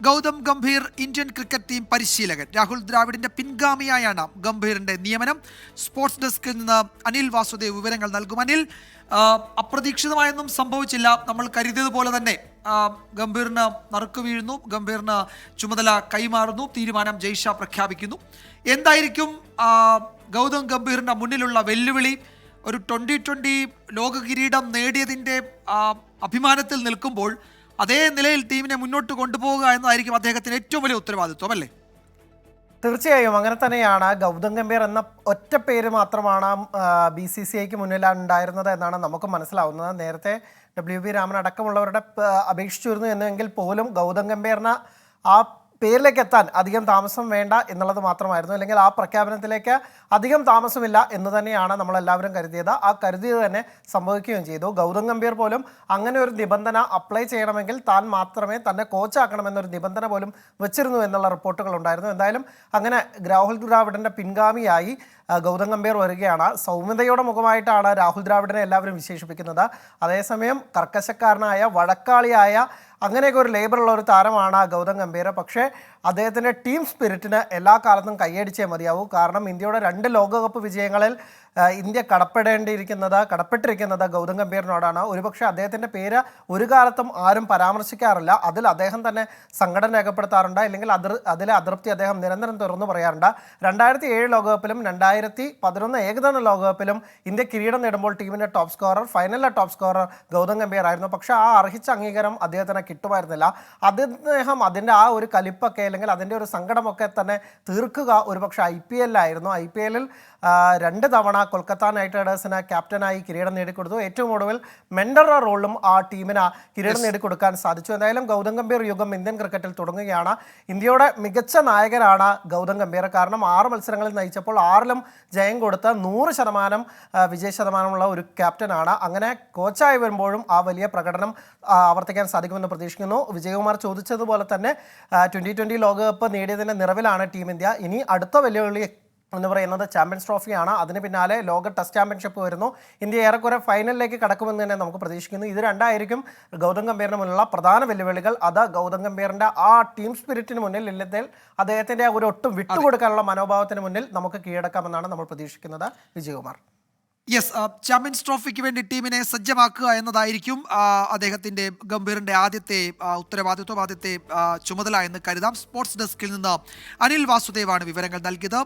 Gautam Gambhir Indian cricket team പരിശീലകൻ. രാഹുൽ ദ്രാവിഡിന്റെ പിൻഗാമിയായാണ് ഗംഭീറിന്റെ നിയമനം. Sports ഡെസ്കിൽ നിന്ന് അനിൽ വാസുദേവ് വിവരങ്ങൾ നൽകും. അനിൽ, അപ്രതീക്ഷിതമായൊന്നും സംഭവിച്ചില്ല. നമ്മൾ കരുതിയതുപോലെ തന്നെ ഗംഭീറിന് നറുക്ക് വീഴുന്നു, ഗംഭീറിന് ചുമതല കൈമാറുന്നു, തീരുമാനം ജയ്ഷ പ്രഖ്യാപിക്കുന്നു. എന്തായിരിക്കും ഗൗതം ഗംഭീറിന്റെ മുന്നിലുള്ള വെല്ലുവിളി? ഒരു 2020 ലോക കിരീടം നേടിയതിൻ്റെ അഭിമാനത്തിൽ നിൽക്കുമ്പോൾ അതേ നിലയിൽ ടീമിനെ മുന്നോട്ട് കൊണ്ടുപോകുക എന്നതായിരിക്കും അദ്ദേഹത്തിന് ഏറ്റവും വലിയ ഉത്തരവാദിത്വം, അല്ലേ? തീർച്ചയായും അങ്ങനെ തന്നെയാണ്. ഗൗതം ഗംഭീർ എന്ന ഒറ്റ പേര് മാത്രമാണ് BCCIക്ക് മുന്നിലാണ് ഉണ്ടായിരുന്നത് എന്നാണ് നമുക്ക് മനസ്സിലാവുന്നത്. നേരത്തെ WB രാമൻ അടക്കമുള്ളവരുടെ അപേക്ഷിച്ചിരുന്നു എന്നെങ്കിൽ പോലും ഗൗതം ഗംഭീറിന് ആ പേരിലേക്ക് എത്താൻ അധികം താമസം വേണ്ട എന്നുള്ളത് മാത്രമായിരുന്നു. അല്ലെങ്കിൽ ആ പ്രഖ്യാപനത്തിലേക്ക് അധികം താമസമില്ല എന്ന് തന്നെയാണ് നമ്മളെല്ലാവരും കരുതിയത്. ആ കരുതിയത് തന്നെ സംഭവിക്കുകയും ചെയ്തു. ഗൗതം ഗംഭീർ പോലും അങ്ങനെ ഒരു നിബന്ധന അപ്ലൈ ചെയ്യണമെങ്കിൽ താൻ മാത്രമേ തന്നെ കോച്ചാക്കണമെന്നൊരു നിബന്ധന പോലും വെച്ചിരുന്നു എന്നുള്ള റിപ്പോർട്ടുകൾ ഉണ്ടായിരുന്നു. എന്തായാലും അങ്ങനെ രാഹുൽ ദ്രാവിഡിൻ്റെ പിൻഗാമിയായി ഗൗതം ഗംഭീർ വരികയാണ്. സൗമ്യതയുടെ മുഖമായിട്ടാണ് രാഹുൽ ദ്രാവിഡിനെ എല്ലാവരും വിശേഷിപ്പിക്കുന്നത്. അതേസമയം കർക്കശക്കാരനായ വഴക്കാളിയായ അങ്ങനെയൊക്കെ ഒരു ലേബറുള്ള ഒരു താരമാണ് ഗൗതം ഗംഭീർ. പക്ഷേ അദ്ദേഹത്തിൻ്റെ ടീം സ്പിരിറ്റിന് എല്ലാ കാലത്തും കൈയടിച്ചേ മതിയാവൂ. കാരണം ഇന്ത്യയുടെ 2 ലോകകപ്പ് വിജയങ്ങളിൽ ഇന്ത്യ കടപ്പെട്ടിരിക്കുന്നത് ഗൗതം ഗംഭീറിനോടാണ്. ഒരുപക്ഷെ അദ്ദേഹത്തിൻ്റെ പേര് ഒരു കാലത്തും ആരും പരാമർശിക്കാറില്ല. അതിൽ അദ്ദേഹം തന്നെ സങ്കടം രേഖപ്പെടുത്താറുണ്ട്. അല്ലെങ്കിൽ അതിലെ അതൃപ്തി അദ്ദേഹം നിരന്തരം തുറന്നു പറയാറുണ്ട്. 2007 ലോകകപ്പിലും 2011 ഏകദിന ലോകകപ്പിലും ഇന്ത്യ കിരീടം നേടുമ്പോൾ ടീമിൻ്റെ ടോപ്പ് സ്കോറർ, ഫൈനലിലെ ടോപ്പ് സ്കോറർ ഗൗതം ഗംഭീർ ആയിരുന്നു. പക്ഷേ ആ അർഹിച്ച അംഗീകാരം അദ്ദേഹത്തിന് കിട്ടുമായിരുന്നില്ല. അദ്ദേഹം അതിൻ്റെ ആ ഒരു കലിപ്പൊക്കെ അല്ലെങ്കിൽ അതിൻ്റെ ഒരു സങ്കടമൊക്കെ തന്നെ തീർക്കുക ഒരുപക്ഷെ IPL-ലായിരുന്നു. IPL-ൽ 2 തവണ കൊൽക്കത്ത നൈറ്റ് റൈഡേഴ്സിന് ക്യാപ്റ്റനായി കിരീടം നേടിക്കൊടുത്തു. ഏറ്റവും ഒടുവിൽ മെൻഡർ റോളിലും ആ ടീമിന് കിരീടം നേടിക്കൊടുക്കാൻ സാധിച്ചു. എന്തായാലും ഗൗതം ഗംഭീർ യുഗം ഇന്ത്യൻ ക്രിക്കറ്റിൽ തുടങ്ങുകയാണ്. ഇന്ത്യയുടെ മികച്ച നായകനാണ് ഗൗതം ഗംഭീർ. കാരണം 6 മത്സരങ്ങളിൽ നയിച്ചപ്പോൾ 6ലും ജയം കൊടുത്ത് 100% വിജയ ശതമാനമുള്ള ഒരു ക്യാപ്റ്റനാണ്. അങ്ങനെ കോച്ചായി വരുമ്പോഴും ആ വലിയ പ്രകടനം ആവർത്തിക്കാൻ സാധിക്കുമെന്ന് പ്രതീക്ഷിക്കുന്നു. വിജയകുമാർ ചോദിച്ചതുപോലെ തന്നെ 2020 ലോകകപ്പ് നേടിയതിൻ്റെ നിറവിലാണ് ടീം ഇന്ത്യ. ഇനി അടുത്ത വെല്ലുവിളി എന്ന് പറയുന്നത് ചാമ്പ്യൻസ് ട്രോഫിയാണ്. അതിന് പിന്നാലെ ലോക ടെസ്റ്റ് ചാമ്പ്യൻഷിപ്പ് വരുന്നു. ഇന്ത്യ ഏറെക്കുറെ ഫൈനലിലേക്ക് കടക്കുമെന്ന് തന്നെ നമുക്ക് പ്രതീക്ഷിക്കുന്നു. ഇത് രണ്ടായിരിക്കും ഗൗതം ഗംഭീറിന് മുന്നിലുള്ള പ്രധാന വെല്ലുവിളികൾ. അത് ഗൗതം ഗംഭീറിൻ്റെ ആ ടീം സ്പിരിറ്റിന് മുന്നിൽ ഇല്ലത്തിൽ അദ്ദേഹത്തിൻ്റെ ഒരു ഒട്ടും വിട്ടുകൊടുക്കാനുള്ള മനോഭാവത്തിന് മുന്നിൽ നമുക്ക് കീഴടക്കാമെന്നാണ് നമ്മൾ പ്രതീക്ഷിക്കുന്നത്. വിജയകുമാർ. യെസ്, ചാമ്പ്യൻസ് ട്രോഫിക്ക് വേണ്ടി ടീമിനെ സജ്ജമാക്കുക എന്നതായിരിക്കും അദ്ദേഹത്തിൻ്റെ ഗംഭീറിൻ്റെ ആദ്യത്തെ ഉത്തരവാദിത്വം, ആദ്യത്തെ ചുമതല എന്ന് കരുതാം. സ്പോർട്സ് ഡെസ്കിൽ നിന്ന് അനിൽ വാസുദേവാണ് വിവരങ്ങൾ നൽകിയത്.